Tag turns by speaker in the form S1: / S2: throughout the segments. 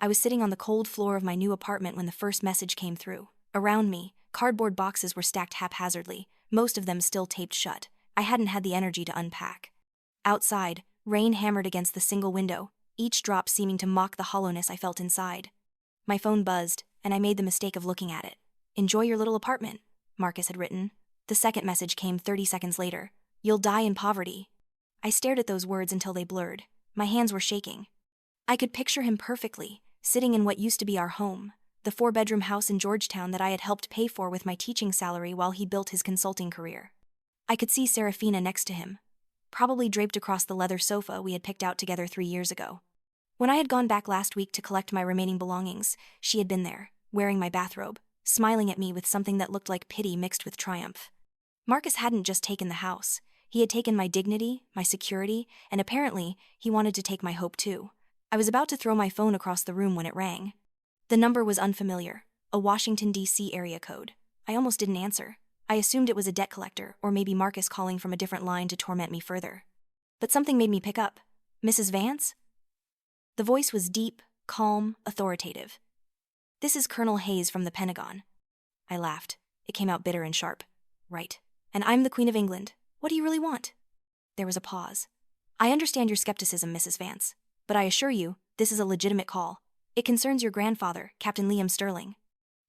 S1: I was sitting on the cold floor of my new apartment when the first message came through. Around me, cardboard boxes were stacked haphazardly, most of them still taped shut. I hadn't had the energy to unpack. Outside, rain hammered against the single window, each drop seeming to mock the hollowness I felt inside. My phone buzzed, and I made the mistake of looking at it. "Enjoy your little apartment," Marcus had written. The second message came 30 seconds later. "You'll die in poverty." I stared at those words until they blurred. My hands were shaking. I could picture him perfectly, sitting in what used to be our home, the 4-bedroom house in Georgetown that I had helped pay for with my teaching salary while he built his consulting career. I could see Serafina next to him, probably draped across the leather sofa we had picked out together 3 years ago. When I had gone back last week to collect my remaining belongings, she had been there, wearing my bathrobe, smiling at me with something that looked like pity mixed with triumph. Marcus hadn't just taken the house. He had taken my dignity, my security, and apparently, he wanted to take my hope too. I was about to throw my phone across the room when it rang. The number was unfamiliar, a Washington, D.C. area code. I almost didn't answer. I assumed it was a debt collector, or maybe Marcus calling from a different line to torment me further. But something made me pick up. "Mrs. Vance?" The voice was deep, calm, authoritative. "This is Colonel Hayes from the Pentagon." I laughed. It came out bitter and sharp. "Right. And I'm the Queen of England. What do you really want?" There was a pause. "I understand your skepticism, Mrs. Vance, but I assure you, this is a legitimate call. It concerns your grandfather, Captain Liam Sterling."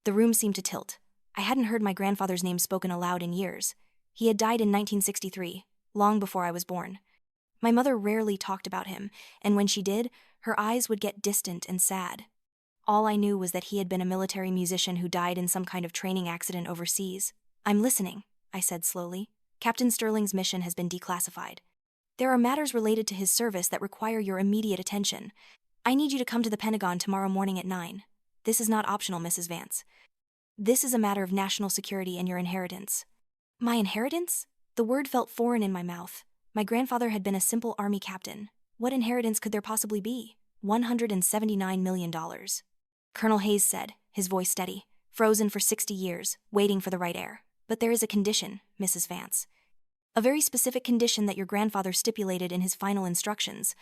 S1: The room seemed to tilt. I hadn't heard my grandfather's name spoken aloud in years. He had died in 1963, long before I was born. My mother rarely talked about him, and when she did, her eyes would get distant and sad. All I knew was that he had been a military musician who died in some kind of training accident overseas. "I'm listening," I said slowly. "Captain Sterling's mission has been declassified. There are matters related to his service that require your immediate attention. I need you to come to the Pentagon tomorrow morning at 9. This is not optional, Mrs. Vance. This is a matter of national security and your inheritance." My inheritance? The word felt foreign in my mouth. My grandfather had been a simple army captain. What inheritance could there possibly be? $179 million. Colonel Hayes said, his voice steady. "Frozen for 60 years, waiting for the right heir. But there is a condition, Mrs. Vance. A very specific condition that your grandfather stipulated in his final instructions."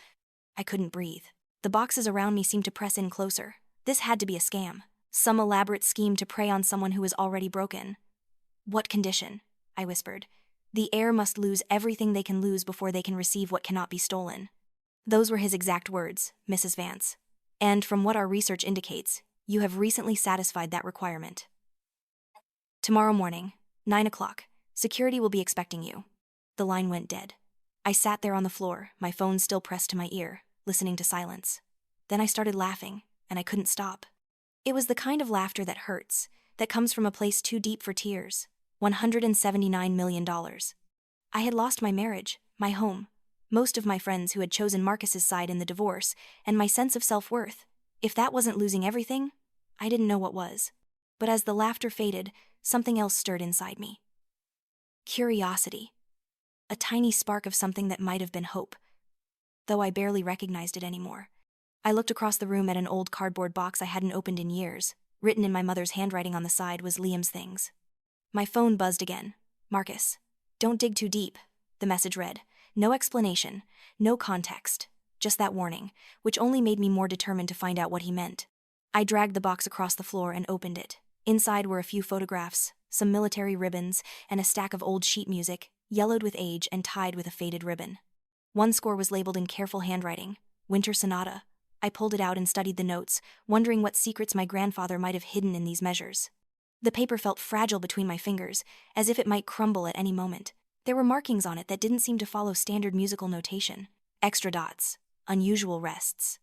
S1: I couldn't breathe. The boxes around me seemed to press in closer. This had to be a scam. Some elaborate scheme to prey on someone who was already broken. "What condition?" I whispered. "The heir must lose everything they can lose before they can receive what cannot be stolen." Those were his exact words, Mrs. Vance. "And from what our research indicates, you have recently satisfied that requirement. Tomorrow morning, 9 o'clock, security will be expecting you." The line went dead. I sat there on the floor, my phone still pressed to my ear, listening to silence. Then I started laughing, and I couldn't stop. It was the kind of laughter that hurts, that comes from a place too deep for tears. $179 million. I had lost my marriage, my home, most of my friends who had chosen Marcus's side in the divorce, and my sense of self-worth. If that wasn't losing everything, I didn't know what was. But as the laughter faded, something else stirred inside me. Curiosity. A tiny spark of something that might have been hope, though I barely recognized it anymore. I looked across the room at an old cardboard box I hadn't opened in years. Written in my mother's handwriting on the side was Liam's things. My phone buzzed again. "Marcus, don't dig too deep," the message read. No explanation, no context, just that warning, which only made me more determined to find out what he meant. I dragged the box across the floor and opened it. Inside were a few photographs, some military ribbons, and a stack of old sheet music, yellowed with age and tied with a faded ribbon. One score was labeled in careful handwriting, "Winter Sonata." I pulled it out and studied the notes, wondering what secrets my grandfather might have hidden in these measures. The paper felt fragile between my fingers, as if it might crumble at any moment. There were markings on it that didn't seem to follow standard musical notation. Extra dots, unusual rests.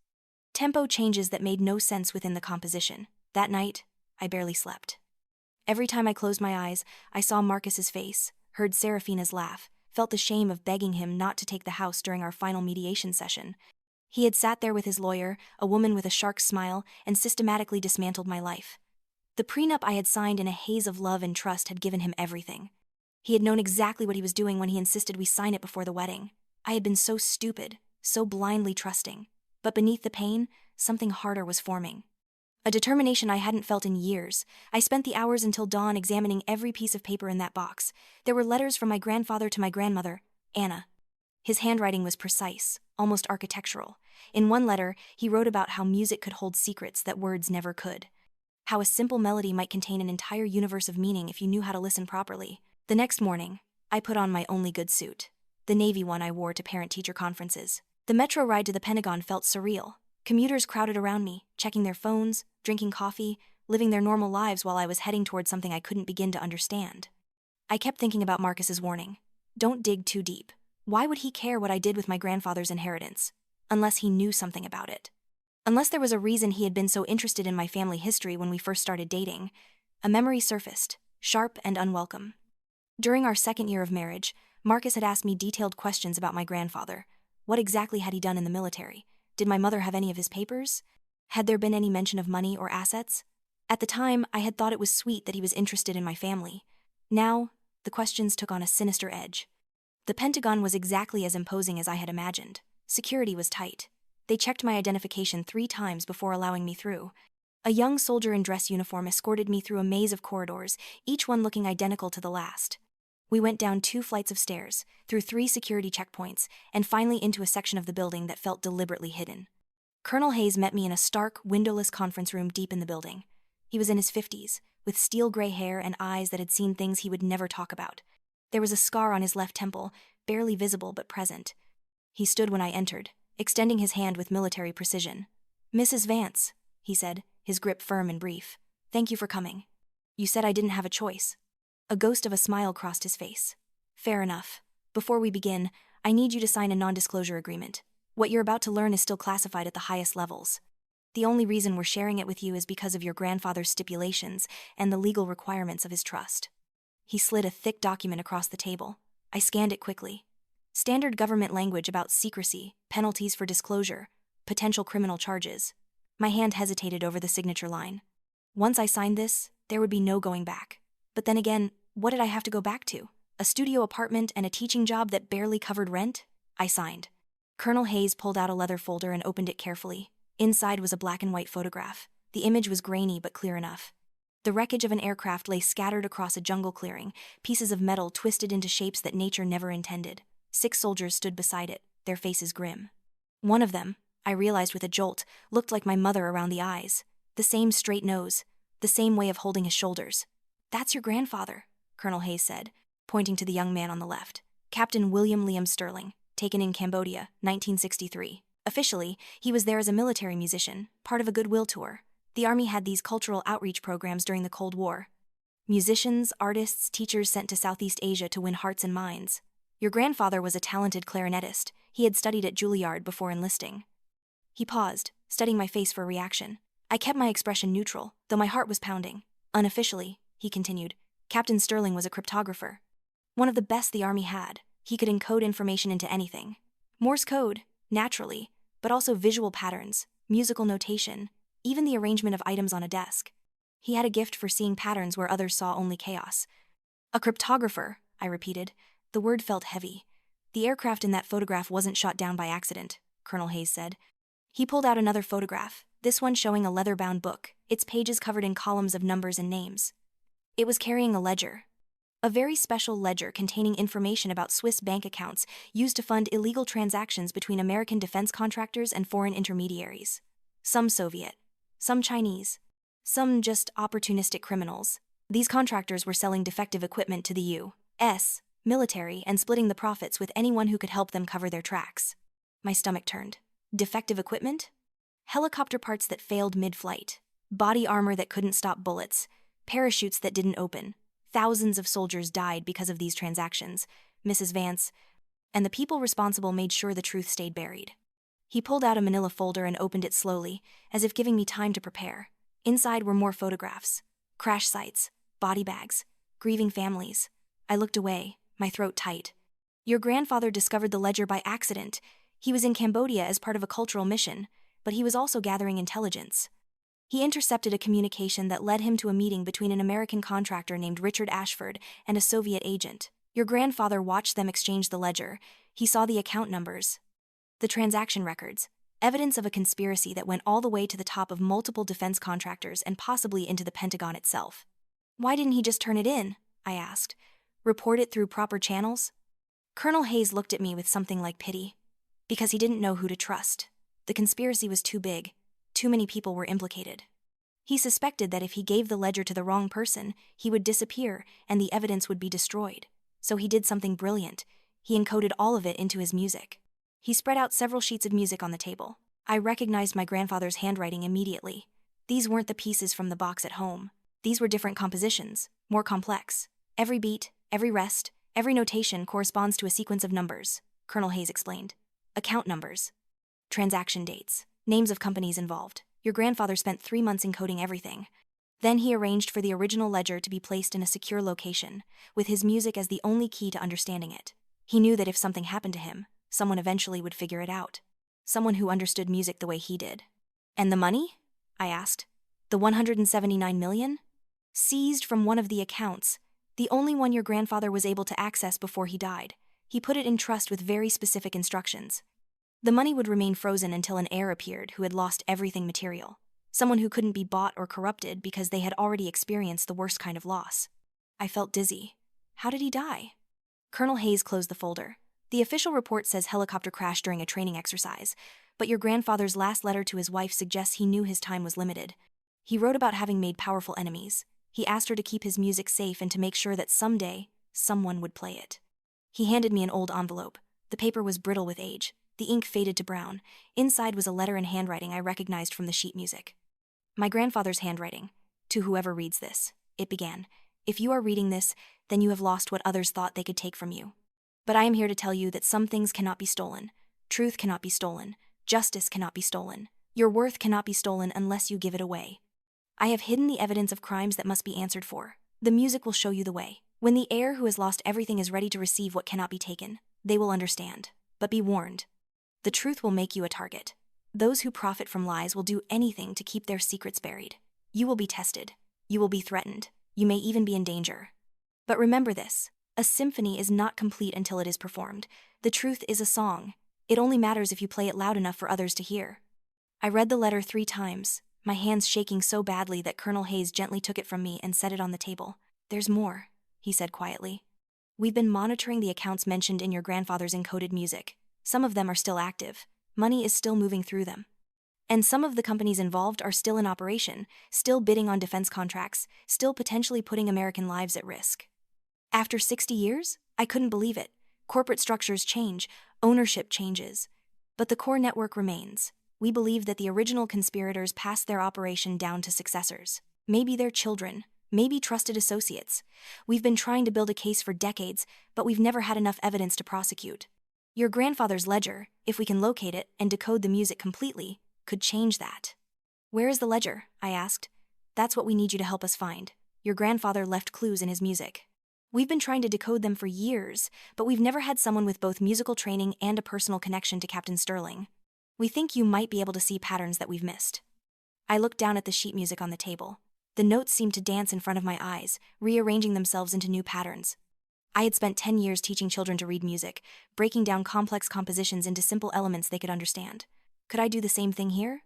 S1: Tempo changes that made no sense within the composition. That night, I barely slept. Every time I closed my eyes, I saw Marcus's face, heard Serafina's laugh, felt the shame of begging him not to take the house during our final mediation session. He had sat there with his lawyer, a woman with a shark smile, and systematically dismantled my life. The prenup I had signed in a haze of love and trust had given him everything. He had known exactly what he was doing when he insisted we sign it before the wedding. I had been so stupid, so blindly trusting. But beneath the pain, something harder was forming. A determination I hadn't felt in years. I spent the hours until dawn examining every piece of paper in that box. There were letters from my grandfather to my grandmother, Anna. His handwriting was precise, almost architectural. In one letter, he wrote about how music could hold secrets that words never could. How a simple melody might contain an entire universe of meaning if you knew how to listen properly. The next morning, I put on my only good suit, the navy one I wore to parent-teacher conferences. The metro ride to the Pentagon felt surreal. Commuters crowded around me, checking their phones, drinking coffee, living their normal lives while I was heading towards something I couldn't begin to understand. I kept thinking about Marcus's warning. Don't dig too deep. Why would he care what I did with my grandfather's inheritance? Unless he knew something about it. Unless there was a reason he had been so interested in my family history when we first started dating. A memory surfaced, sharp and unwelcome. During our second year of marriage, Marcus had asked me detailed questions about my grandfather. What exactly had he done in the military? Did my mother have any of his papers? Had there been any mention of money or assets? At the time, I had thought it was sweet that he was interested in my family. Now, the questions took on a sinister edge. The Pentagon was exactly as imposing as I had imagined. Security was tight. They checked my identification 3 times before allowing me through. A young soldier in dress uniform escorted me through a maze of corridors, each one looking identical to the last. We went down 2 flights of stairs, through 3 security checkpoints, and finally into a section of the building that felt deliberately hidden. Colonel Hayes met me in a stark, windowless conference room deep in the building. He was in his 50s, with steel gray hair and eyes that had seen things he would never talk about. There was a scar on his left temple, barely visible but present. He stood when I entered, extending his hand with military precision. "Mrs. Vance," he said, his grip firm and brief. "Thank you for coming. You said I didn't have a choice." A ghost of a smile crossed his face. "Fair enough. Before we begin, I need you to sign a non-disclosure agreement. What you're about to learn is still classified at the highest levels. The only reason we're sharing it with you is because of your grandfather's stipulations and the legal requirements of his trust." He slid a thick document across the table. I scanned it quickly. Standard government language about secrecy, penalties for disclosure, potential criminal charges. My hand hesitated over the signature line. Once I signed this, there would be no going back. But then again, what did I have to go back to? A studio apartment and a teaching job that barely covered rent? I signed. Colonel Hayes pulled out a leather folder and opened it carefully. Inside was a black and white photograph. The image was grainy but clear enough. The wreckage of an aircraft lay scattered across a jungle clearing, pieces of metal twisted into shapes that nature never intended. 6 soldiers stood beside it, their faces grim. One of them, I realized with a jolt, looked like my mother around the eyes. The same straight nose, the same way of holding his shoulders. "That's your grandfather," Colonel Hayes said, pointing to the young man on the left. "Captain William Liam Sterling, taken in Cambodia, 1963. Officially, he was there as a military musician, part of a goodwill tour. The Army had these cultural outreach programs during the Cold War. Musicians, artists, teachers sent to Southeast Asia to win hearts and minds. Your grandfather was a talented clarinetist. He had studied at Juilliard before enlisting." He paused, studying my face for a reaction. I kept my expression neutral, though my heart was pounding. "Unofficially," he continued, "Captain Sterling was a cryptographer. One of the best the Army had. He could encode information into anything. Morse code, naturally, but also visual patterns, musical notation, even the arrangement of items on a desk. He had a gift for seeing patterns where others saw only chaos." "A cryptographer," I repeated. The word felt heavy. "The aircraft in that photograph wasn't shot down by accident," Colonel Hayes said. He pulled out another photograph, this one showing a leather-bound book, its pages covered in columns of numbers and names. It was carrying a ledger. A very special ledger containing information about Swiss bank accounts used to fund illegal transactions between American defense contractors and foreign intermediaries. Some Soviet, some Chinese, some just opportunistic criminals. These contractors were selling defective equipment to the U.S. military and splitting the profits with anyone who could help them cover their tracks. My stomach turned. Defective equipment? Helicopter parts that failed mid-flight, body armor that couldn't stop bullets, parachutes that didn't open. Thousands of soldiers died because of these transactions, Mrs. Vance, and the people responsible made sure the truth stayed buried. He pulled out a manila folder and opened it slowly, as if giving me time to prepare. Inside were more photographs, crash sites, body bags, grieving families. I looked away, my throat tight. "Your grandfather discovered the ledger by accident. He was in Cambodia as part of a cultural mission, but he was also gathering intelligence. He intercepted a communication that led him to a meeting between an American contractor named Richard Ashford and a Soviet agent. Your grandfather watched them exchange the ledger. He saw the account numbers, the transaction records, evidence of a conspiracy that went all the way to the top of multiple defense contractors and possibly into the Pentagon itself." "Why didn't he just turn it in?" I asked. "Report it through proper channels?" Colonel Hayes looked at me with something like pity. "Because he didn't know who to trust. The conspiracy was too big. Too many people were implicated. He suspected that if he gave the ledger to the wrong person, he would disappear and the evidence would be destroyed. So he did something brilliant. He encoded all of it into his music. He spread out several sheets of music on the table. I recognized my grandfather's handwriting immediately. These weren't the pieces from the box at home. These were different compositions, more complex. Every beat, every rest, every notation corresponds to a sequence of numbers, Colonel Hayes explained. Account numbers, transaction dates, names of companies involved. Your grandfather spent 3 months encoding everything. Then he arranged for the original ledger to be placed in a secure location, with his music as the only key to understanding it. He knew that if something happened to him, someone eventually would figure it out. Someone who understood music the way he did. And the money? I asked. The 179 million? Seized from one of the accounts, the only one your grandfather was able to access before he died. He put it in trust with very specific instructions. The money would remain frozen until an heir appeared who had lost everything material. Someone who couldn't be bought or corrupted because they had already experienced the worst kind of loss. I felt dizzy. How did he die? Colonel Hayes closed the folder. The official report says helicopter crash during a training exercise, but your grandfather's last letter to his wife suggests he knew his time was limited. He wrote about having made powerful enemies. He asked her to keep his music safe and to make sure that someday, someone would play it. He handed me an old envelope. The paper was brittle with age. The ink faded to brown. Inside was a letter in handwriting I recognized from the sheet music. My grandfather's handwriting. To whoever reads this, it began. If you are reading this, then you have lost what others thought they could take from you. But I am here to tell you that some things cannot be stolen. Truth cannot be stolen. Justice cannot be stolen. Your worth cannot be stolen unless you give it away. I have hidden the evidence of crimes that must be answered for. The music will show you the way. When the heir who has lost everything is ready to receive what cannot be taken, they will understand. But be warned. The truth will make you a target. Those who profit from lies will do anything to keep their secrets buried. You will be tested. You will be threatened. You may even be in danger. But remember this. A symphony is not complete until it is performed. The truth is a song. It only matters if you play it loud enough for others to hear. I read the letter 3 times, my hands shaking so badly that Colonel Hayes gently took it from me and set it on the table. There's more, he said quietly. We've been monitoring the accounts mentioned in your grandfather's encoded music. Some of them are still active. Money is still moving through them. And some of the companies involved are still in operation, still bidding on defense contracts, still potentially putting American lives at risk. After 60 years? I couldn't believe it. Corporate structures change, ownership changes. But the core network remains. We believe that the original conspirators passed their operation down to successors. Maybe their children, maybe trusted associates. We've been trying to build a case for decades, but we've never had enough evidence to prosecute. Your grandfather's ledger, if we can locate it and decode the music completely, could change that. Where is the ledger? I asked. That's what we need you to help us find. Your grandfather left clues in his music. We've been trying to decode them for years, but we've never had someone with both musical training and a personal connection to Captain Sterling. We think you might be able to see patterns that we've missed. I looked down at the sheet music on the table. The notes seemed to dance in front of my eyes, rearranging themselves into new patterns. I had spent 10 years teaching children to read music, breaking down complex compositions into simple elements they could understand. Could I do the same thing here?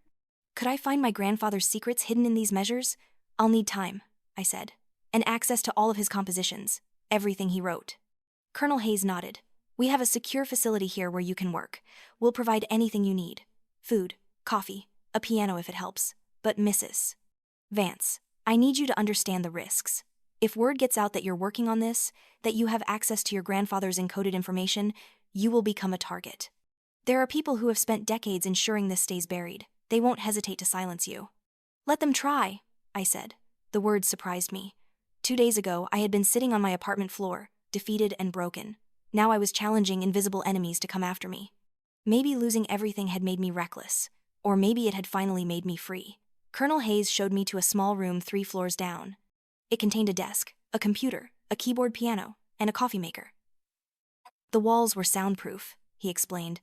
S1: Could I find my grandfather's secrets hidden in these measures? I'll need time, I said, and access to all of his compositions. Everything he wrote. Colonel Hayes nodded. We have a secure facility here where you can work. We'll provide anything you need. Food, coffee, a piano if it helps. But Mrs. Vance, I need you to understand the risks. If word gets out that you're working on this, that you have access to your grandfather's encoded information, you will become a target. There are people who have spent decades ensuring this stays buried. They won't hesitate to silence you. Let them try, I said. The words surprised me. 2 days ago, I had been sitting on my apartment floor, defeated and broken. Now I was challenging invisible enemies to come after me. Maybe losing everything had made me reckless, or maybe it had finally made me free. Colonel Hayes showed me to a small room 3 floors down. It contained a desk, a computer, a keyboard piano, and a coffee maker. The walls were soundproof, he explained.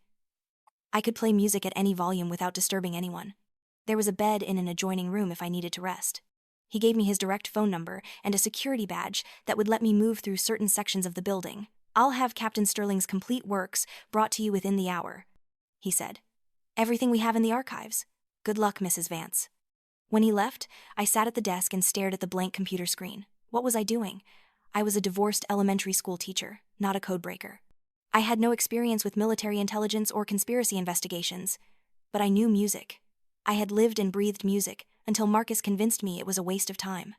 S1: I could play music at any volume without disturbing anyone. There was a bed in an adjoining room if I needed to rest. He gave me his direct phone number and a security badge that would let me move through certain sections of the building. I'll have Captain Sterling's complete works brought to you within the hour, he said. Everything we have in the archives. Good luck, Mrs. Vance. When he left, I sat at the desk and stared at the blank computer screen. What was I doing? I was a divorced elementary school teacher, not a codebreaker. I had no experience with military intelligence or conspiracy investigations. but I knew music. I had lived and breathed music until Marcus convinced me it was a waste of time.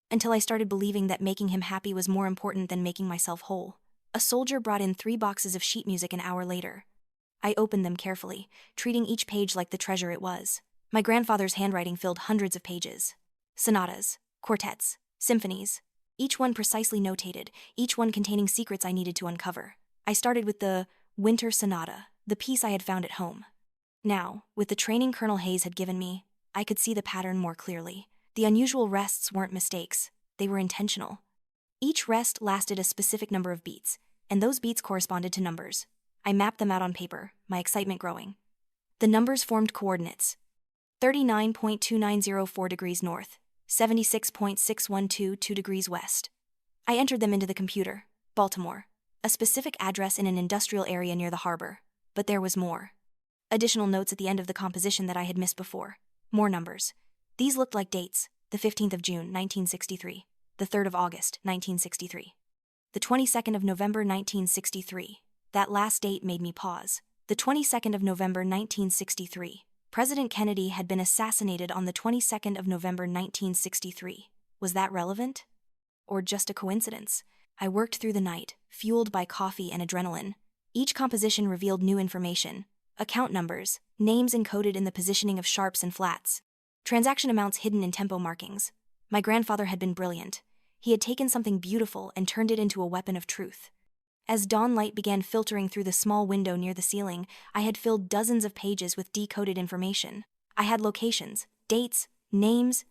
S1: Until I started believing that making him happy was more important than making myself whole. A soldier brought in 3 boxes of sheet music an hour later. I opened them carefully, treating each page like the treasure it was. My grandfather's handwriting filled hundreds of pages. Sonatas, quartets, symphonies, each one precisely notated, each one containing secrets I needed to uncover. I started with the Winter Sonata, the piece I had found at home. Now, with the training Colonel Hayes had given me, I could see the pattern more clearly. The unusual rests weren't mistakes, they were intentional. Each rest lasted a specific number of beats, and those beats corresponded to numbers. I mapped them out on paper, my excitement growing. The numbers formed coordinates: 39.2904 degrees north, 76.6122 degrees west. I entered them into the computer. Baltimore, a specific address in an industrial area near the harbor. But there was more. Additional notes at the end of the composition that I had missed before. More numbers. These looked like dates: the 15th of June, 1963, the 3rd of August, 1963, the 22nd of November, 1963. That last date made me pause. The 22nd of November, 1963. President Kennedy had been assassinated on the 22nd of November, 1963. Was that relevant? Or just a coincidence? I worked through the night, fueled by coffee and adrenaline. Each composition revealed new information: account numbers, names encoded in the positioning of sharps and flats, transaction amounts hidden in tempo markings. My grandfather had been brilliant. He had taken something beautiful and turned it into a weapon of truth. As dawn light began filtering through the small window near the ceiling, I had filled dozens of pages with decoded information. I had locations, dates, names,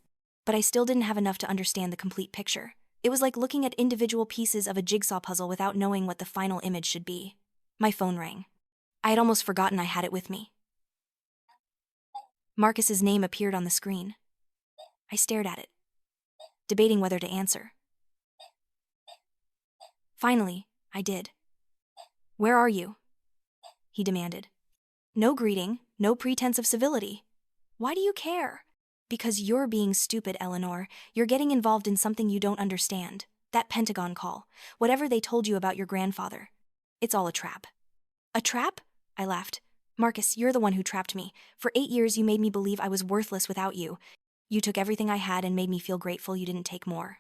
S1: but I still didn't have enough to understand the complete picture. It was like looking at individual pieces of a jigsaw puzzle without knowing what the final image should be. My phone rang. I had almost forgotten I had it with me. Marcus's name appeared on the screen. I stared at it, debating whether to answer. Finally, I did. "Where are you?" he demanded. No greeting, no pretense of civility. "Why do you care?" "Because you're being stupid, Eleanor. You're getting involved in something you don't understand. That Pentagon call, whatever they told you about your grandfather. It's all a trap." "A trap?" I laughed. "Marcus, you're the one who trapped me. For 8 years you made me believe I was worthless without you. You took everything I had and made me feel grateful you didn't take more."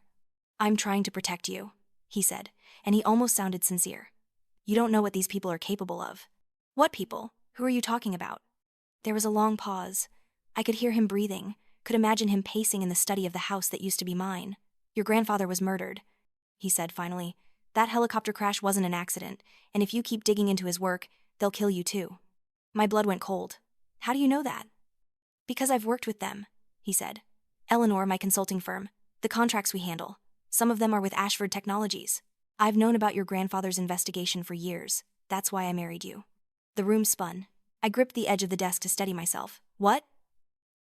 S1: "I'm trying to protect you," he said, and he almost sounded sincere. "You don't know what these people are capable of." "What people? Who are you talking about?" There was a long pause. I could hear him breathing, could imagine him pacing in the study of the house that used to be mine. "Your grandfather was murdered," he said finally. "That helicopter crash wasn't an accident, and if you keep digging into his work, they'll kill you too." My blood went cold. "How do you know that?" "Because I've worked with them," he said. "Eleanor, my consulting firm, the contracts we handle. Some of them are with Ashford Technologies. I've known about your grandfather's investigation for years. That's why I married you." The room spun. I gripped the edge of the desk to steady myself. "What?"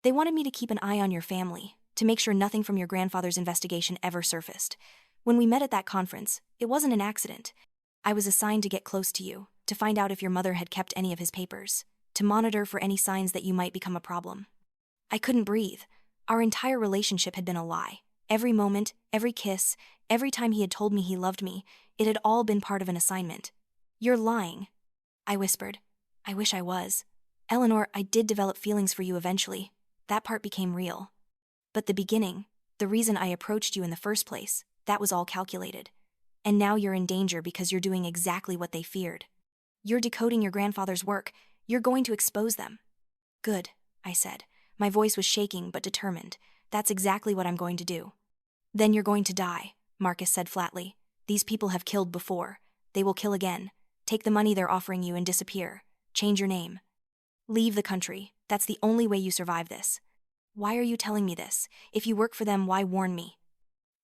S1: "They wanted me to keep an eye on your family, to make sure nothing from your grandfather's investigation ever surfaced. When we met at that conference, it wasn't an accident. I was assigned to get close to you, to find out if your mother had kept any of his papers, to monitor for any signs that you might become a problem." I couldn't breathe. Our entire relationship had been a lie. Every moment, every kiss, every time he had told me he loved me, it had all been part of an assignment. "You're lying," I whispered. "I wish I was. Eleanor, I did develop feelings for you eventually. That part became real. But the beginning, the reason I approached you in the first place, that was all calculated. And now you're in danger because you're doing exactly what they feared. You're decoding your grandfather's work. You're going to expose them." "Good," I said. My voice was shaking but determined. "That's exactly what I'm going to do." "Then you're going to die," Marcus said flatly. "These people have killed before. They will kill again. Take the money they're offering you and disappear. Change your name. Leave the country. That's the only way you survive this." "Why are you telling me this? If you work for them, why warn me?"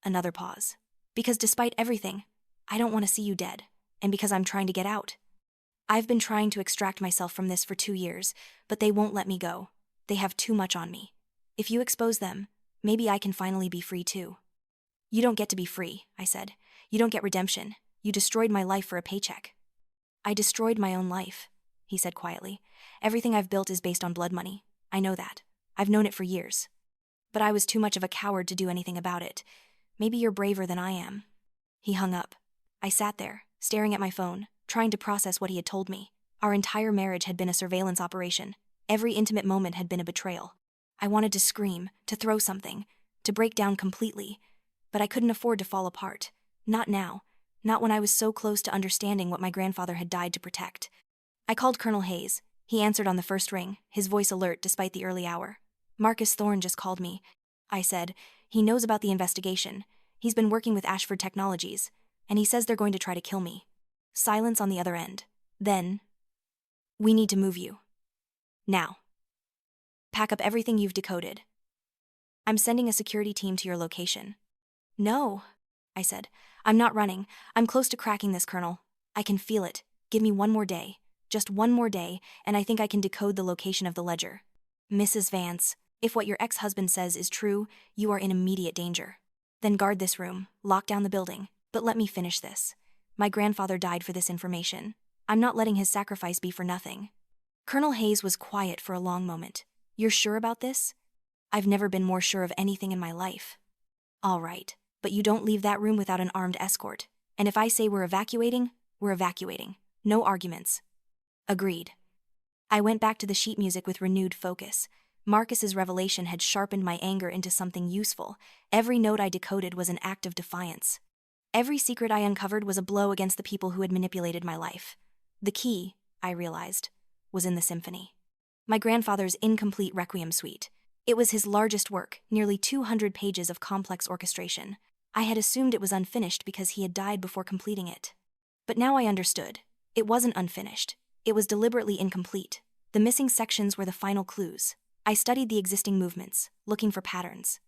S1: Another pause. "Because despite everything, I don't want to see you dead, and because I'm trying to get out. I've been trying to extract myself from this for 2 years, but they won't let me go. They have too much on me. If you expose them, maybe I can finally be free too." "You don't get to be free," I said. "You don't get redemption. You destroyed my life for a paycheck." "I destroyed my own life," he said quietly. "Everything I've built is based on blood money. I know that. I've known it for years. But I was too much of a coward to do anything about it. Maybe you're braver than I am." He hung up. I sat there, staring at my phone, trying to process what he had told me. Our entire marriage had been a surveillance operation. Every intimate moment had been a betrayal. I wanted to scream, to throw something, to break down completely, but I couldn't afford to fall apart. Not now, not when I was so close to understanding what my grandfather had died to protect. I called Colonel Hayes. He answered on the first ring, his voice alert despite the early hour. "Marcus Thorne just called me," I said. "He knows about the investigation. He's been working with Ashford Technologies, and he says they're going to try to kill me." Silence on the other end. Then, "We need to move you. Now. Pack up everything you've decoded. I'm sending a security team to your location." "No," I said. "I'm not running. I'm close to cracking this, Colonel. I can feel it. Give me one more day. Just one more day, and I think I can decode the location of the ledger." "Mrs. Vance, if what your ex-husband says is true, you are in immediate danger. Then guard this room, lock down the building, but let me finish this. My grandfather died for this information. I'm not letting his sacrifice be for nothing." Colonel Hayes was quiet for a long moment. "You're sure about this?" "I've never been more sure of anything in my life." "All right, but you don't leave that room without an armed escort. And if I say we're evacuating, we're evacuating. No arguments." "Agreed." I went back to the sheet music with renewed focus. Marcus's revelation had sharpened my anger into something useful. Every note I decoded was an act of defiance. Every secret I uncovered was a blow against the people who had manipulated my life. The key, I realized, was in the symphony. My grandfather's incomplete Requiem suite. It was his largest work, nearly 200 pages of complex orchestration. I had assumed it was unfinished because he had died before completing it. But now I understood. It wasn't unfinished. It was deliberately incomplete. The missing sections were the final clues. I studied the existing movements, looking for patterns.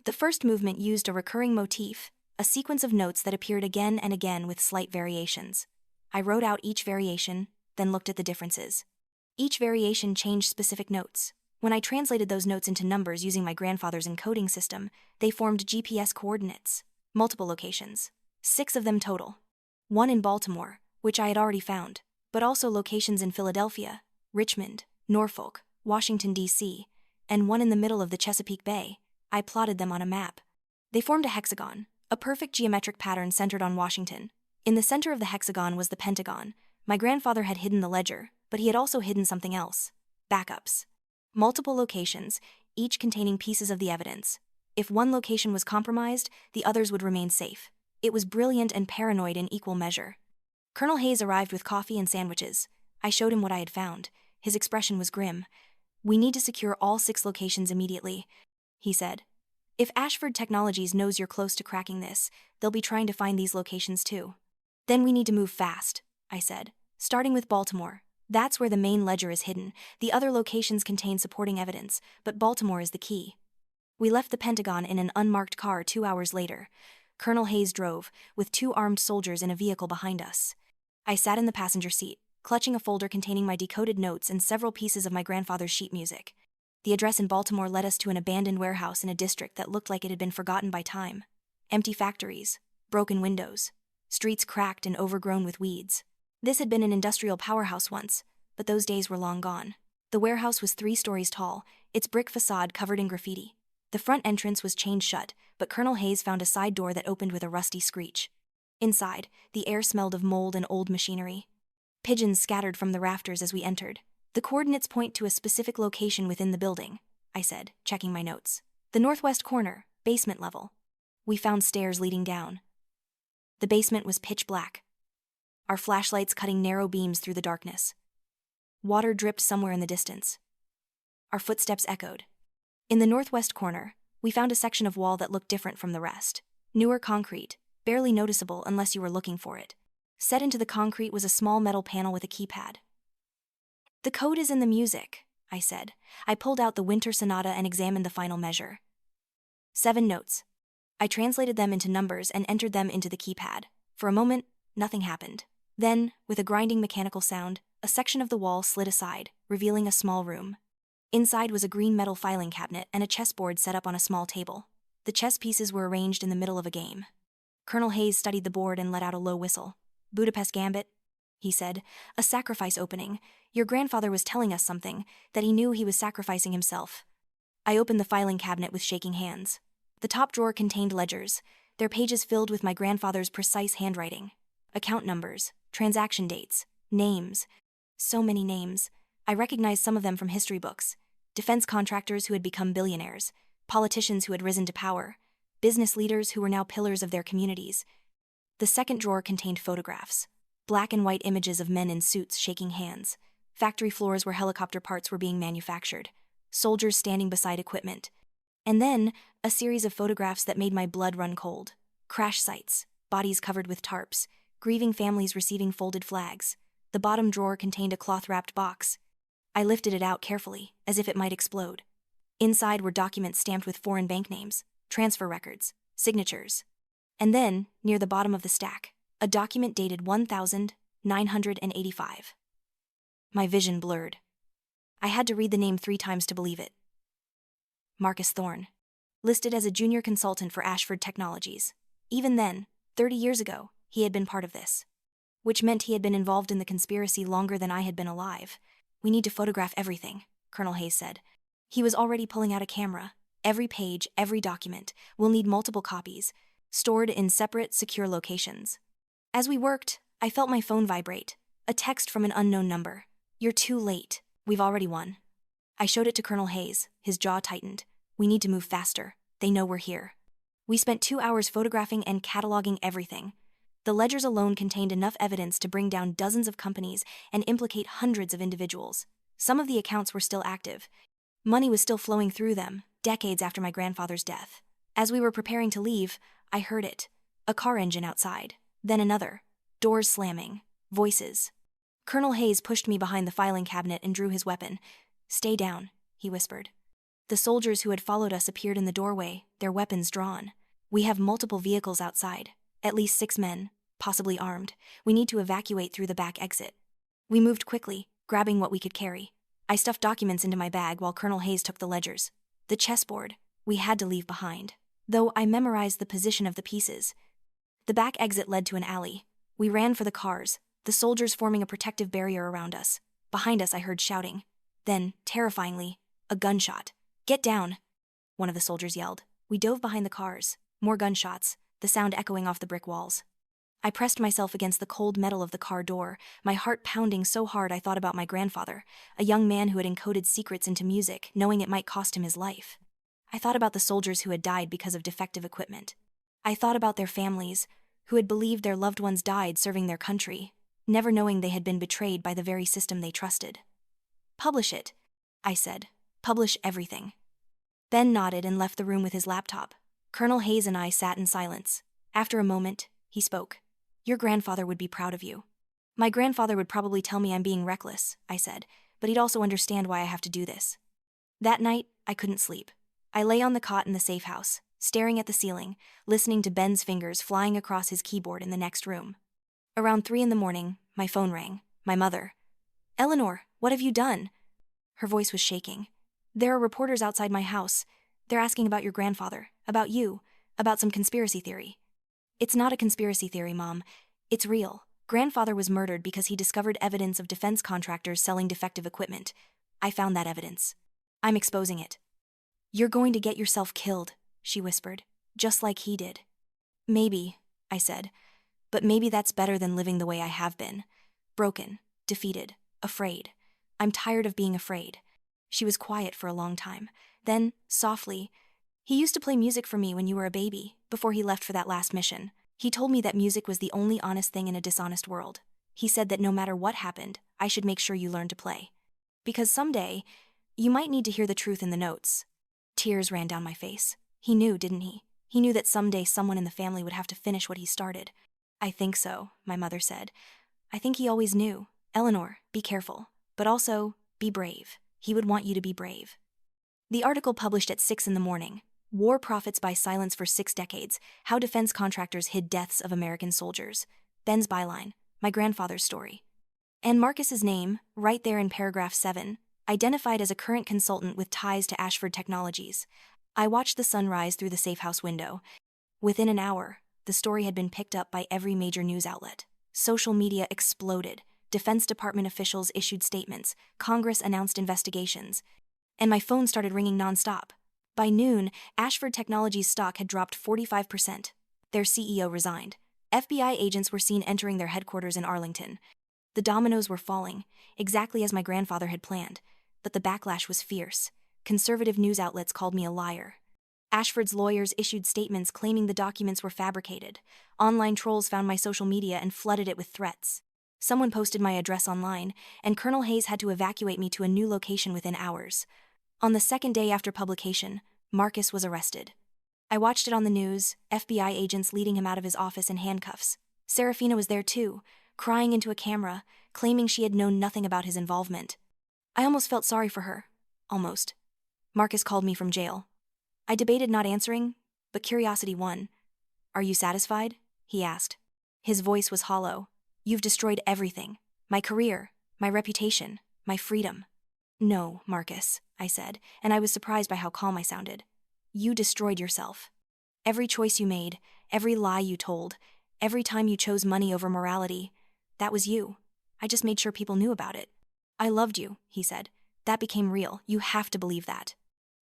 S1: The first movement used a recurring motif, a sequence of notes that appeared again and again with slight variations. I wrote out each variation, then looked at the differences. Each variation changed specific notes. When I translated those notes into numbers using my grandfather's encoding system, they formed GPS coordinates. Multiple locations. 6 of them total. 1 in Baltimore, which I had already found, but also locations in Philadelphia, Richmond, Norfolk, Washington, D.C., and 1 in the middle of the Chesapeake Bay. I plotted them on a map. They formed a hexagon, a perfect geometric pattern centered on Washington. In the center of the hexagon was the Pentagon. My grandfather had hidden the ledger, but he had also hidden something else. Backups. Multiple locations, each containing pieces of the evidence. If one location was compromised, the others would remain safe. It was brilliant and paranoid in equal measure. Colonel Hayes arrived with coffee and sandwiches. I showed him what I had found. His expression was grim. "We need to secure all 6 locations immediately," he said. "If Ashford Technologies knows you're close to cracking this, they'll be trying to find these locations too." "Then we need to move fast," I said, "starting with Baltimore. That's where the main ledger is hidden. The other locations contain supporting evidence, but Baltimore is the key." We left the Pentagon in an unmarked car 2 hours later. Colonel Hayes drove, with 2 armed soldiers in a vehicle behind us. I sat in the passenger seat, clutching a folder containing my decoded notes and several pieces of my grandfather's sheet music. The address in Baltimore led us to an abandoned warehouse in a district that looked like it had been forgotten by time. Empty factories, broken windows, streets cracked and overgrown with weeds. This had been an industrial powerhouse once, but those days were long gone. The warehouse was 3 stories tall, its brick facade covered in graffiti. The front entrance was chained shut, but Colonel Hayes found a side door that opened with a rusty screech. Inside, the air smelled of mold and old machinery. Pigeons scattered from the rafters as we entered. "The coordinates point to a specific location within the building," I said, checking my notes. "The northwest corner, basement level." We found stairs leading down. The basement was pitch black, our flashlights cutting narrow beams through the darkness. Water dripped somewhere in the distance. Our footsteps echoed. In the northwest corner, we found a section of wall that looked different from the rest. Newer concrete, barely noticeable unless you were looking for it. Set into the concrete was a small metal panel with a keypad. "The code is in the music," I said. I pulled out the Winter Sonata and examined the final measure. 7 notes. I translated them into numbers and entered them into the keypad. For a moment, nothing happened. Then, with a grinding mechanical sound, a section of the wall slid aside, revealing a small room. Inside was a green metal filing cabinet and a chessboard set up on a small table. The chess pieces were arranged in the middle of a game. Colonel Hayes studied the board and let out a low whistle. "Budapest Gambit," he said. "A sacrifice opening. Your grandfather was telling us something, that he knew he was sacrificing himself." I opened the filing cabinet with shaking hands. The top drawer contained ledgers, their pages filled with my grandfather's precise handwriting. Account numbers, transaction dates, names. So many names. I recognized some of them from history books. Defense contractors who had become billionaires, politicians who had risen to power, business leaders who were now pillars of their communities. The second drawer contained photographs, black and white images of men in suits shaking hands, factory floors where helicopter parts were being manufactured, soldiers standing beside equipment. And then, a series of photographs that made my blood run cold. Crash sites, bodies covered with tarps, grieving families receiving folded flags. The bottom drawer contained a cloth-wrapped box. I lifted it out carefully, as if it might explode. Inside were documents stamped with foreign bank names, transfer records, signatures. And then, near the bottom of the stack, a document dated 1985. My vision blurred. I had to read the name 3 times to believe it. Marcus Thorne, listed as a junior consultant for Ashford Technologies. Even then, 30 years ago, he had been part of this. Which meant he had been involved in the conspiracy longer than I had been alive. "We need to photograph everything," Colonel Hayes said. He was already pulling out a camera. "Every page, every document. We'll need multiple copies, stored in separate, secure locations." As we worked, I felt my phone vibrate. A text from an unknown number. "You're too late. We've already won." I showed it to Colonel Hayes. His jaw tightened. "We need to move faster. They know we're here." We spent 2 hours photographing and cataloging everything. The ledgers alone contained enough evidence to bring down dozens of companies and implicate hundreds of individuals. Some of the accounts were still active. Money was still flowing through them, decades after my grandfather's death. As we were preparing to leave, I heard it. A car engine outside. Then another. Doors slamming. Voices. Colonel Hayes pushed me behind the filing cabinet and drew his weapon. "Stay down," he whispered. The soldiers who had followed us appeared in the doorway, their weapons drawn. "We have multiple vehicles outside. At least 6 men, possibly armed. We need to evacuate through the back exit." We moved quickly, grabbing what we could carry. I stuffed documents into my bag while Colonel Hayes took the ledgers. The chessboard, we had to leave behind. Though I memorized the position of the pieces. The back exit led to an alley. We ran for the cars, the soldiers forming a protective barrier around us. Behind us I heard shouting. Then, terrifyingly, a gunshot. "Get down," one of the soldiers yelled. We dove behind the cars. More gunshots, the sound echoing off the brick walls. I pressed myself against the cold metal of the car door, my heart pounding so hard I thought about my grandfather, a young man who had encoded secrets into music, knowing it might cost him his life. I thought about the soldiers who had died because of defective equipment. I thought about their families, who had believed their loved ones died serving their country, never knowing they had been betrayed by the very system they trusted. "Publish it," I said. "Publish everything." Ben nodded and left the room with his laptop. Colonel Hayes and I sat in silence. After a moment, he spoke. "Your grandfather would be proud of you." "My grandfather would probably tell me I'm being reckless," I said, "but he'd also understand why I have to do this." That night, I couldn't sleep. I lay on the cot in the safe house, staring at the ceiling, listening to Ben's fingers flying across his keyboard in the next room. Around 3 a.m, my phone rang. My mother. "Eleanor, what have you done?" Her voice was shaking. "There are reporters outside my house. They're asking about your grandfather, about you, about some conspiracy theory." "It's not a conspiracy theory, Mom. It's real. Grandfather was murdered because he discovered evidence of defense contractors selling defective equipment. I found that evidence. I'm exposing it." "You're going to get yourself killed," she whispered, "just like he did." "Maybe," I said, "but maybe that's better than living the way I have been. Broken, defeated, afraid. I'm tired of being afraid." She was quiet for a long time. Then, softly, "He used to play music for me when you were a baby, before he left for that last mission. He told me that music was the only honest thing in a dishonest world. He said that no matter what happened, I should make sure you learned to play. Because someday, you might need to hear the truth in the notes." Tears ran down my face. He knew, didn't he? He knew that someday someone in the family would have to finish what he started. "I think so," my mother said. "I think he always knew. Eleanor, be careful. But also, be brave. He would want you to be brave." The article published at 6 a.m. War Profits by Silence for 6 Decades, How Defense Contractors Hid Deaths of American Soldiers. Ben's byline, my grandfather's story. And Marcus's name, right there in paragraph 7, identified as a current consultant with ties to Ashford Technologies. I watched the sun rise through the safe house window. Within an hour, the story had been picked up by every major news outlet. Social media exploded. Defense Department officials issued statements. Congress announced investigations. And my phone started ringing nonstop. By noon, Ashford Technologies stock had dropped 45%. Their CEO resigned. FBI agents were seen entering their headquarters in Arlington. The dominoes were falling, exactly as my grandfather had planned, but the backlash was fierce. Conservative news outlets called me a liar. Ashford's lawyers issued statements claiming the documents were fabricated. Online trolls found my social media and flooded it with threats. Someone posted my address online, and Colonel Hayes had to evacuate me to a new location within hours. On the second day after publication, Marcus was arrested. I watched it on the news, FBI agents leading him out of his office in handcuffs. Serafina was there too, crying into a camera, claiming she had known nothing about his involvement. I almost felt sorry for her. Almost. Marcus called me from jail. I debated not answering, but curiosity won. "Are you satisfied?" he asked. His voice was hollow. "You've destroyed everything. My career, my reputation, my freedom." "No, Marcus," I said, and I was surprised by how calm I sounded. "You destroyed yourself. Every choice you made, every lie you told, every time you chose money over morality, that was you. I just made sure people knew about it." "I loved you," he said. "That became real. You have to believe that."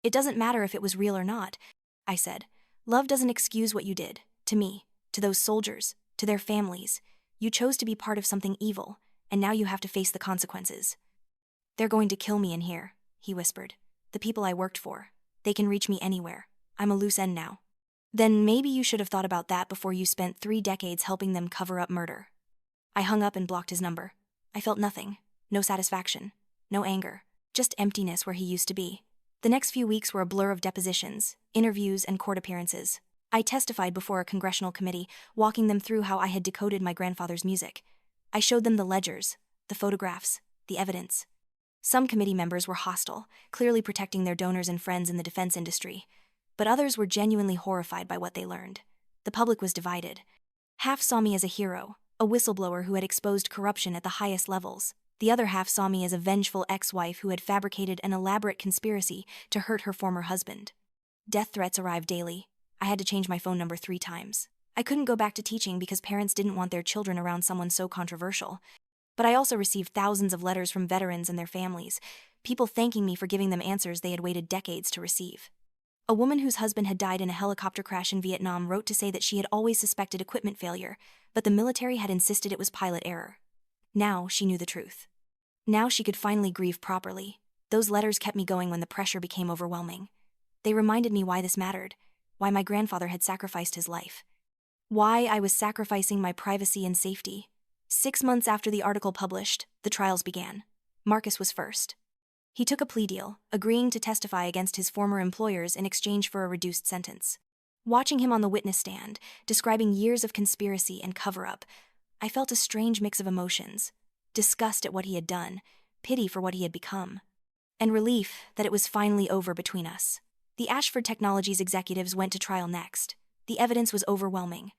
S1: "It doesn't matter if it was real or not," I said. "Love doesn't excuse what you did. To me, to those soldiers, to their families. You chose to be part of something evil, and now you have to face the consequences." "They're going to kill me in here," he whispered. "The people I worked for. They can reach me anywhere. I'm a loose end now." "Then maybe you should have thought about that before you spent 3 decades helping them cover up murder." I hung up and blocked his number. I felt nothing. No satisfaction. No anger. Just emptiness where he used to be. The next few weeks were a blur of depositions, interviews, and court appearances. I testified before a congressional committee, walking them through how I had decoded my grandfather's music. I showed them the ledgers, the photographs, the evidence. Some committee members were hostile, clearly protecting their donors and friends in the defense industry. But others were genuinely horrified by what they learned. The public was divided. Half saw me as a hero, a whistleblower who had exposed corruption at the highest levels. The other half saw me as a vengeful ex-wife who had fabricated an elaborate conspiracy to hurt her former husband. Death threats arrived daily. I had to change my phone number 3 times. I couldn't go back to teaching because parents didn't want their children around someone so controversial. But I also received thousands of letters from veterans and their families, people thanking me for giving them answers they had waited decades to receive. A woman whose husband had died in a helicopter crash in Vietnam wrote to say that she had always suspected equipment failure, but the military had insisted it was pilot error. Now she knew the truth. Now she could finally grieve properly. Those letters kept me going when the pressure became overwhelming. They reminded me why this mattered, why my grandfather had sacrificed his life. Why I was sacrificing my privacy and safety. 6 months after the article published, the trials began. Marcus was first. He took a plea deal, agreeing to testify against his former employers in exchange for a reduced sentence. Watching him on the witness stand, describing years of conspiracy and cover-up, I felt a strange mix of emotions. Disgust at what he had done, pity for what he had become, and relief that it was finally over between us. The Ashford Technologies executives went to trial next. The evidence was overwhelming.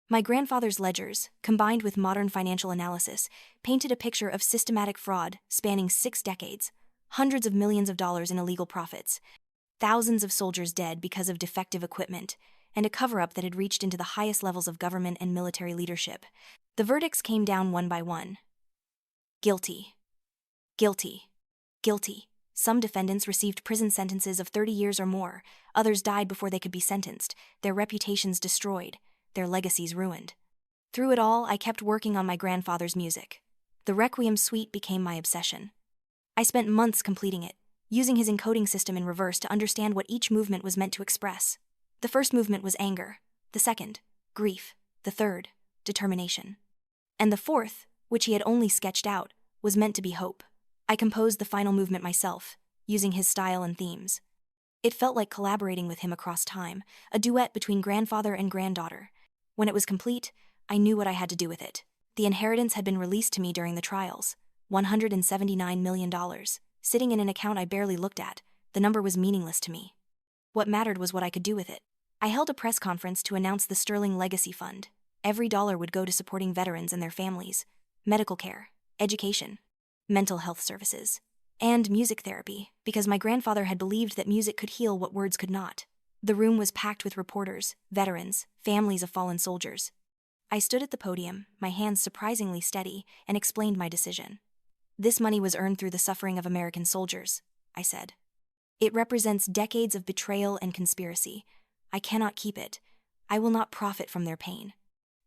S1: My grandfather's ledgers, combined with modern financial analysis, painted a picture of systematic fraud spanning 6 decades, hundreds of millions of dollars in illegal profits, thousands of soldiers dead because of defective equipment, and a cover-up that had reached into the highest levels of government and military leadership. The verdicts came down one by one. Guilty. Guilty. Guilty. Some defendants received prison sentences of 30 years or more. Others died before they could be sentenced, their reputations destroyed, their legacies ruined. Through it all, I kept working on my grandfather's music. The Requiem Suite became my obsession. I spent months completing it, using his encoding system in reverse to understand what each movement was meant to express. The first movement was anger, the second, grief, the third, determination. And the fourth, which he had only sketched out, was meant to be hope. I composed the final movement myself, using his style and themes. It felt like collaborating with him across time, a duet between grandfather and granddaughter. When it was complete, I knew what I had to do with it. The inheritance had been released to me during the trials, $179 million, sitting in an account I barely looked at. The number was meaningless to me. What mattered was what I could do with it. I held a press conference to announce the Sterling Legacy Fund. Every dollar would go to supporting veterans and their families, medical care, education, mental health services, and music therapy, because my grandfather had believed that music could heal what words could not. The room was packed with reporters, veterans, families of fallen soldiers. I stood at the podium, my hands surprisingly steady, and explained my decision. "This money was earned through the suffering of American soldiers," I said. "It represents decades of betrayal and conspiracy. I cannot keep it. I will not profit from their pain."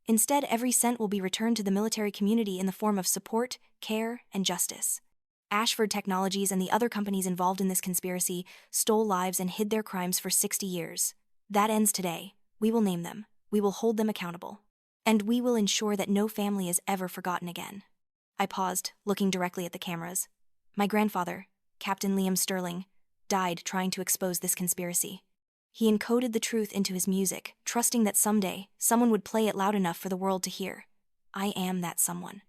S1: Instead, every cent will be returned to the military community in the form of support, care, and justice. Ashford Technologies and the other companies involved in this conspiracy stole lives and hid their crimes for 60 years. That ends today. We will name them. We will hold them accountable. And we will ensure that no family is ever forgotten again. I paused, looking directly at the cameras. My grandfather, Captain Liam Sterling, died trying to expose this conspiracy. He encoded the truth into his music, trusting that someday, someone would play it loud enough for the world to hear. I am that someone.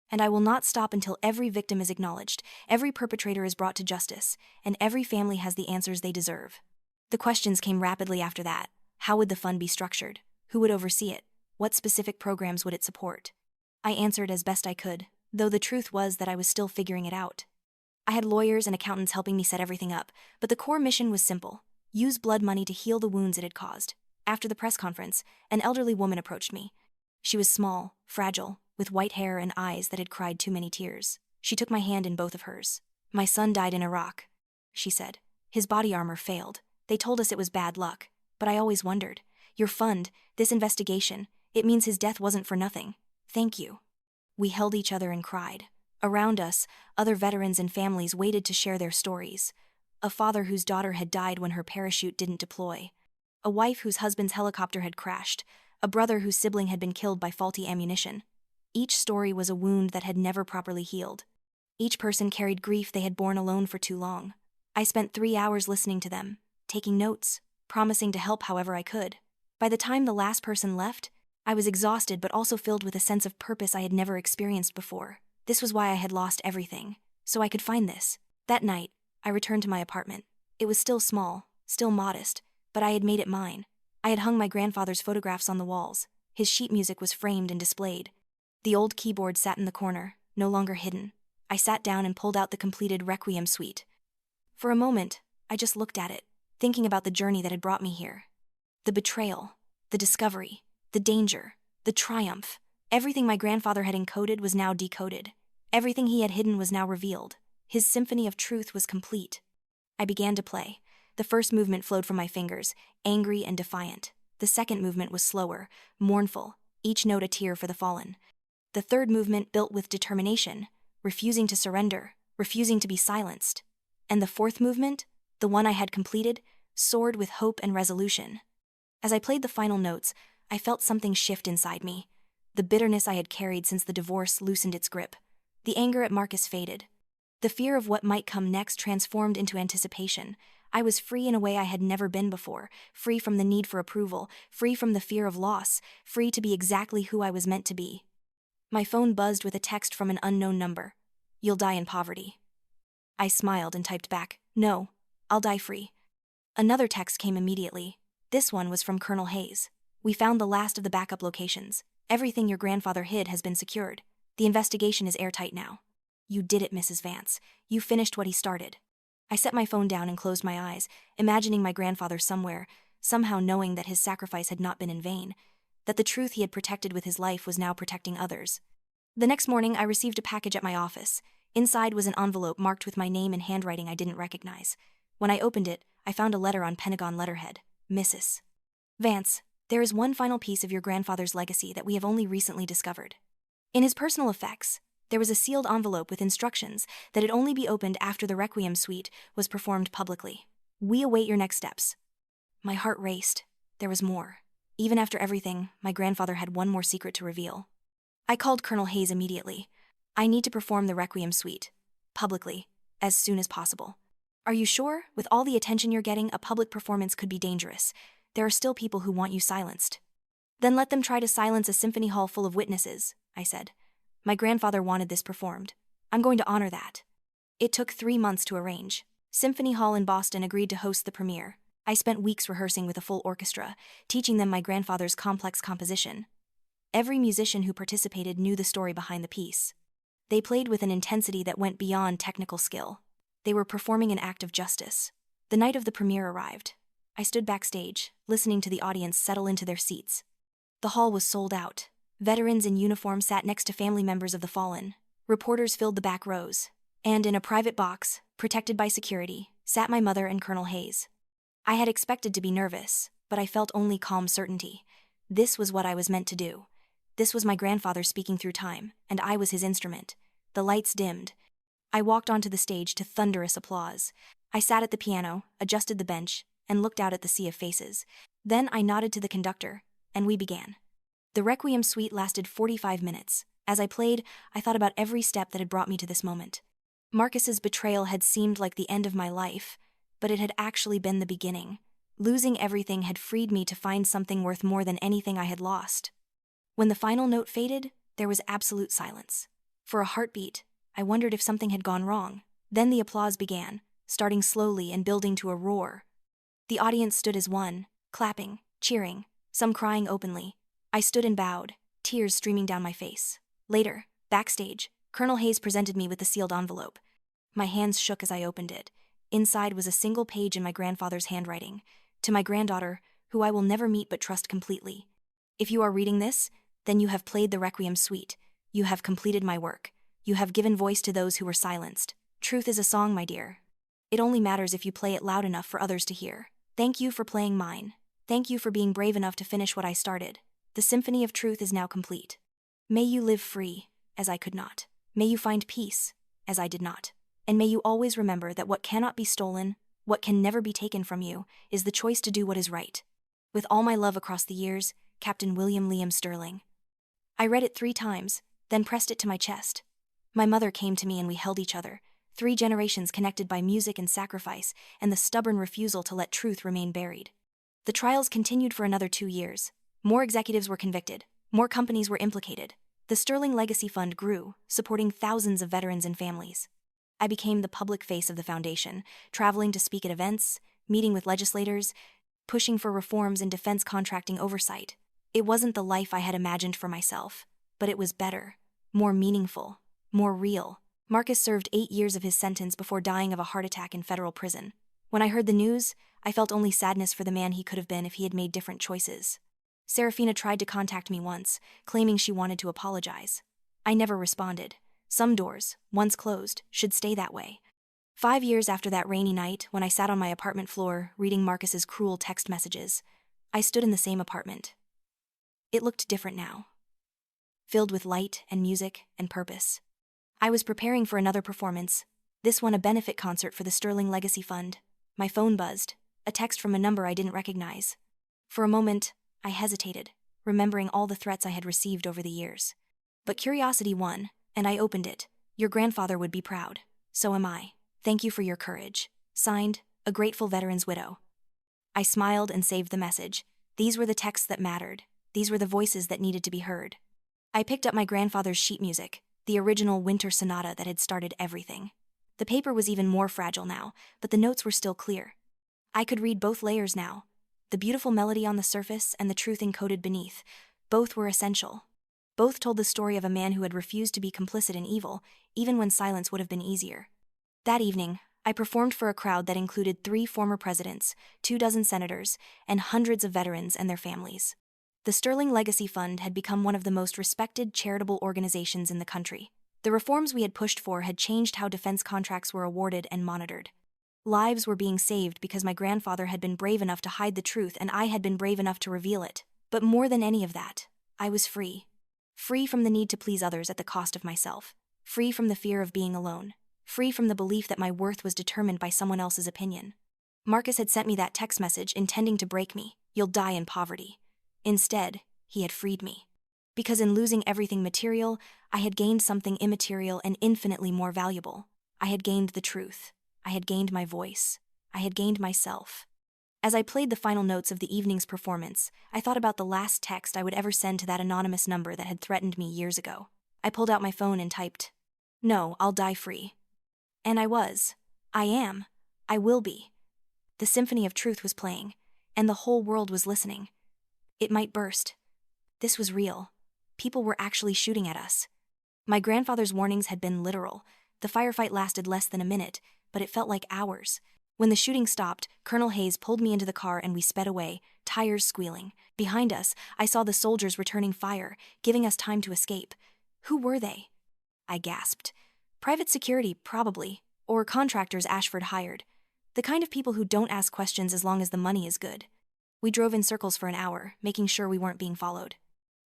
S1: And I will not stop until every victim is acknowledged, every perpetrator is brought to justice, and every family has the answers they deserve. The questions came rapidly after that. How would the fund be structured? Who would oversee it? What specific programs would it support? I answered as best I could, though the truth was that I was still figuring it out. I had lawyers and accountants helping me set everything up, but the core mission was simple: use blood money to heal the wounds it had caused. After the press conference, an elderly woman approached me. She was small, fragile, with white hair and eyes that had cried too many tears. She took my hand in both of hers. "My son died in Iraq," she said. "His body armor failed. They told us it was bad luck, but I always wondered. Your fund, this investigation, it means his death wasn't for nothing. Thank you." We held each other and cried. Around us, other veterans and families waited to share their stories. A father whose daughter had died when her parachute didn't deploy. A wife whose husband's helicopter had crashed. A brother whose sibling had been killed by faulty ammunition. Each story was a wound that had never properly healed. Each person carried grief they had borne alone for too long. I spent 3 hours listening to them, taking notes, promising to help however I could. By the time the last person left, I was exhausted but also filled with a sense of purpose I had never experienced before. This was why I had lost everything, so I could find this. That night, I returned to my apartment. It was still small, still modest, but I had made it mine. I had hung my grandfather's photographs on the walls. His sheet music was framed and displayed. The old keyboard sat in the corner, no longer hidden. I sat down and pulled out the completed Requiem suite. For a moment, I just looked at it, thinking about the journey that had brought me here. The betrayal, the discovery, the danger, the triumph. Everything my grandfather had encoded was now decoded. Everything he had hidden was now revealed. His symphony of truth was complete. I began to play. The first movement flowed from my fingers, angry and defiant. The second movement was slower, mournful, each note a tear for the fallen. The third movement built with determination, refusing to surrender, refusing to be silenced. And the fourth movement, the one I had completed, soared with hope and resolution. As I played the final notes, I felt something shift inside me. The bitterness I had carried since the divorce loosened its grip. The anger at Marcus faded. The fear of what might come next transformed into anticipation. I was free in a way I had never been before, free from the need for approval, free from the fear of loss, free to be exactly who I was meant to be. My phone buzzed with a text from an unknown number. "You'll die in poverty." I smiled and typed back, "No, I'll die free." Another text came immediately. This one was from Colonel Hayes. "We found the last of the backup locations. Everything your grandfather hid has been secured. The investigation is airtight now." "You did it, Mrs. Vance. You finished what he started." I set my phone down and closed my eyes, imagining my grandfather somewhere, somehow knowing that his sacrifice had not been in vain, that the truth he had protected with his life was now protecting others. The next morning, I received a package at my office. Inside was an envelope marked with my name in handwriting I didn't recognize. When I opened it, I found a letter on Pentagon letterhead. "Mrs. Vance, there is one final piece of your grandfather's legacy that we have only recently discovered." In his personal effects, there was a sealed envelope with instructions that it only be opened after the Requiem suite was performed publicly. "We await your next steps." My heart raced. There was more. Even after everything, my grandfather had one more secret to reveal. I called Colonel Hayes immediately. "I need to perform the Requiem suite. Publicly. As soon as possible." "Are you sure? With all the attention you're getting, a public performance could be dangerous. There are still people who want you silenced." "Then let them try to silence a symphony hall full of witnesses," I said. "My grandfather wanted this performed. I'm going to honor that." It took 3 months to arrange. Symphony Hall in Boston agreed to host the premiere. I spent weeks rehearsing with a full orchestra, teaching them my grandfather's complex composition. Every musician who participated knew the story behind the piece. They played with an intensity that went beyond technical skill. They were performing an act of justice. The night of the premiere arrived. I stood backstage, listening to the audience settle into their seats. The hall was sold out. Veterans in uniform sat next to family members of the fallen. Reporters filled the back rows. And in a private box, protected by security, sat my mother and Colonel Hayes. I had expected to be nervous, but I felt only calm certainty. This was what I was meant to do. This was my grandfather speaking through time, and I was his instrument. The lights dimmed. I walked onto the stage to thunderous applause. I sat at the piano, adjusted the bench, and looked out at the sea of faces. Then I nodded to the conductor, and we began. The Requiem suite lasted 45 minutes. As I played, I thought about every step that had brought me to this moment. Marcus's betrayal had seemed like the end of my life, but it had actually been the beginning. Losing everything had freed me to find something worth more than anything I had lost. When the final note faded, there was absolute silence. For a heartbeat, I wondered if something had gone wrong. Then the applause began, starting slowly and building to a roar. The audience stood as one, clapping, cheering, some crying openly. I stood and bowed, tears streaming down my face. Later, backstage, Colonel Hayes presented me with the sealed envelope. My hands shook as I opened it. Inside was a single page in my grandfather's handwriting. To my granddaughter, who I will never meet but trust completely. If you are reading this, then you have played the Requiem suite. You have completed my work. You have given voice to those who were silenced. Truth is a song, my dear. It only matters if you play it loud enough for others to hear. Thank you for playing mine. Thank you for being brave enough to finish what I started. The symphony of truth is now complete. May you live free, as I could not. May you find peace, as I did not. And may you always remember that what cannot be stolen, what can never be taken from you, is the choice to do what is right. With all my love across the years, Captain William Liam Sterling. I read it 3 times, then pressed it to my chest. My mother came to me and we held each other, 3 generations connected by music and sacrifice, and the stubborn refusal to let truth remain buried. The trials continued for another 2 years. More executives were convicted. More companies were implicated. The Sterling Legacy Fund grew, supporting thousands of veterans and families. I became the public face of the foundation, traveling to speak at events, meeting with legislators, pushing for reforms in defense contracting oversight. It wasn't the life I had imagined for myself, but it was better, more meaningful, more real. Marcus served 8 years of his sentence before dying of a heart attack in federal prison. When I heard the news, I felt only sadness for the man he could have been if he had made different choices. Serafina tried to contact me once, claiming she wanted to apologize. I never responded. Some doors, once closed, should stay that way. 5 years after that rainy night, when I sat on my apartment floor reading Marcus's cruel text messages, I stood in the same apartment. It looked different now, filled with light and music and purpose. I was preparing for another performance, this one a benefit concert for the Sterling Legacy Fund. My phone buzzed, a text from a number I didn't recognize. For a moment, I hesitated, remembering all the threats I had received over the years. But curiosity won, and I opened it. Your grandfather would be proud. So am I. Thank you for your courage. Signed, a grateful veteran's widow. I smiled and saved the message. These were the texts that mattered. These were the voices that needed to be heard. I picked up my grandfather's sheet music, the original Winter Sonata that had started everything. The paper was even more fragile now, but the notes were still clear. I could read both layers now. The beautiful melody on the surface and the truth encoded beneath. Both were essential. Both told the story of a man who had refused to be complicit in evil, even when silence would have been easier. That evening, I performed for a crowd that included 3 former presidents, 24 senators, and hundreds of veterans and their families. The Sterling Legacy Fund had become one of the most respected charitable organizations in the country. The reforms we had pushed for had changed how defense contracts were awarded and monitored. Lives were being saved because my grandfather had been brave enough to hide the truth and I had been brave enough to reveal it. But more than any of that, I was free. Free from the need to please others at the cost of myself. Free from the fear of being alone. Free from the belief that my worth was determined by someone else's opinion. Marcus had sent me that text message intending to break me. You'll die in poverty. Instead, he had freed me. Because in losing everything material, I had gained something immaterial and infinitely more valuable. I had gained the truth. I had gained my voice. I had gained myself. As I played the final notes of the evening's performance, I thought about the last text I would ever send to that anonymous number that had threatened me years ago. I pulled out my phone and typed, "No, I'll die free." And I was. I am. I will be. The symphony of truth was playing, and the whole world was listening. It might burst. This was real. People were actually shooting at us. My grandfather's warnings had been literal. The firefight lasted less than a minute, but it felt like hours. When the shooting stopped, Colonel Hayes pulled me into the car and we sped away, tires squealing. Behind us, I saw the soldiers returning fire, giving us time to escape. Who were they? I gasped. Private security, probably, or contractors Ashford hired. The kind of people who don't ask questions as long as the money is good. We drove in circles for an hour, making sure we weren't being followed.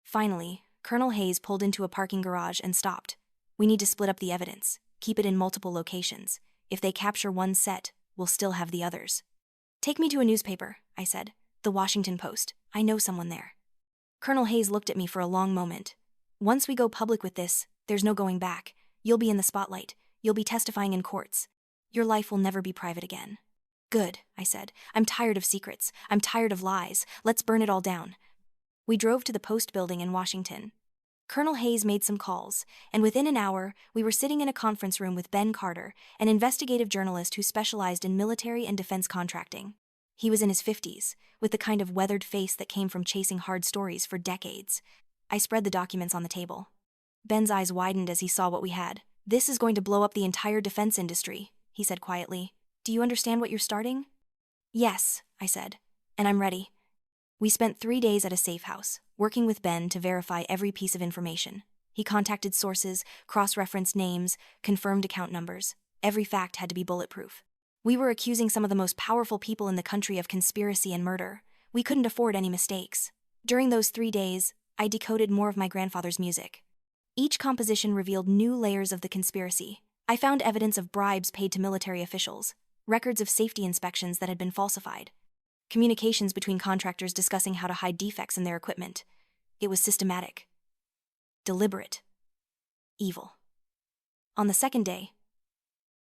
S1: Finally, Colonel Hayes pulled into a parking garage and stopped. We need to split up the evidence, keep it in multiple locations. If they capture one set, we'll still have the others. Take me to a newspaper, I said. The Washington Post. I know someone there. Colonel Hayes looked at me for a long moment. Once we go public with this, there's no going back. You'll be in the spotlight. You'll be testifying in courts. Your life will never be private again. Good, I said. I'm tired of secrets. I'm tired of lies. Let's burn it all down. We drove to the Post building in Washington. Colonel Hayes made some calls, and within an hour, we were sitting in a conference room with Ben Carter, an investigative journalist who specialized in military and defense contracting. He was in his 50s, with the kind of weathered face that came from chasing hard stories for decades. I spread the documents on the table. Ben's eyes widened as he saw what we had. This is going to blow up the entire defense industry, he said quietly. Do you understand what you're starting? Yes, I said, and I'm ready. We spent 3 days at a safe house, working with Ben to verify every piece of information. He contacted sources, cross-referenced names, confirmed account numbers. Every fact had to be bulletproof. We were accusing some of the most powerful people in the country of conspiracy and murder. We couldn't afford any mistakes. During those 3 days, I decoded more of my grandfather's music. Each composition revealed new layers of the conspiracy. I found evidence of bribes paid to military officials, records of safety inspections that had been falsified, communications between contractors discussing how to hide defects in their equipment. It was systematic, deliberate, evil. On the second day,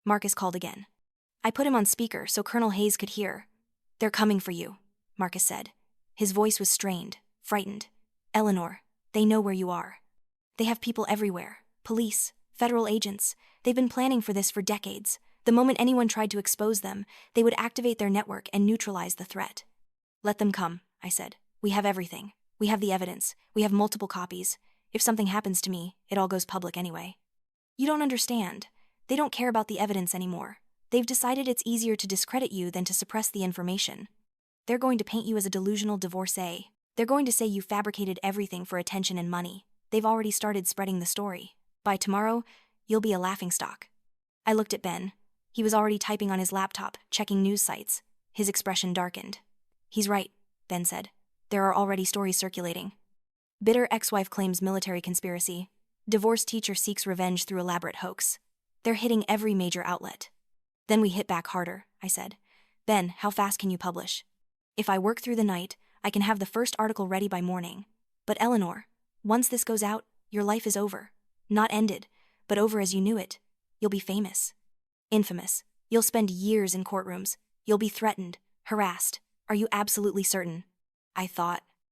S1: Marcus called again. I put him on speaker so Colonel Hayes could hear. They're coming for you, Marcus said. His voice was strained, frightened. Eleanor, they know where you are. They have people everywhere, police, federal agents. They've been planning for this for decades. The moment anyone tried to expose them, they would activate their network and neutralize the threat. Let them come, I said. We have everything. We have the evidence. We have multiple copies. If something happens to me, it all goes public anyway. You don't understand. They don't care about the evidence anymore. They've decided it's easier to discredit you than to suppress the information. They're going to paint you as a delusional divorcee. They're going to say you fabricated everything for attention and money. They've already started spreading the story. By tomorrow, you'll be a laughingstock. I looked at Ben. He was already typing on his laptop, checking news sites. His expression darkened. He's right, Ben said. There are already stories circulating. Bitter ex-wife claims military conspiracy. Divorced teacher seeks revenge through elaborate hoax. They're hitting every major outlet. Then we hit back harder, I said. Ben, how fast can you publish? If I work through the night, I can have the first article ready by morning. But Eleanor, once this goes out, your life is over. Not ended, but over as you knew it. You'll be famous. Infamous. You'll spend years in courtrooms. You'll be threatened, harassed. Are you absolutely certain? I thought,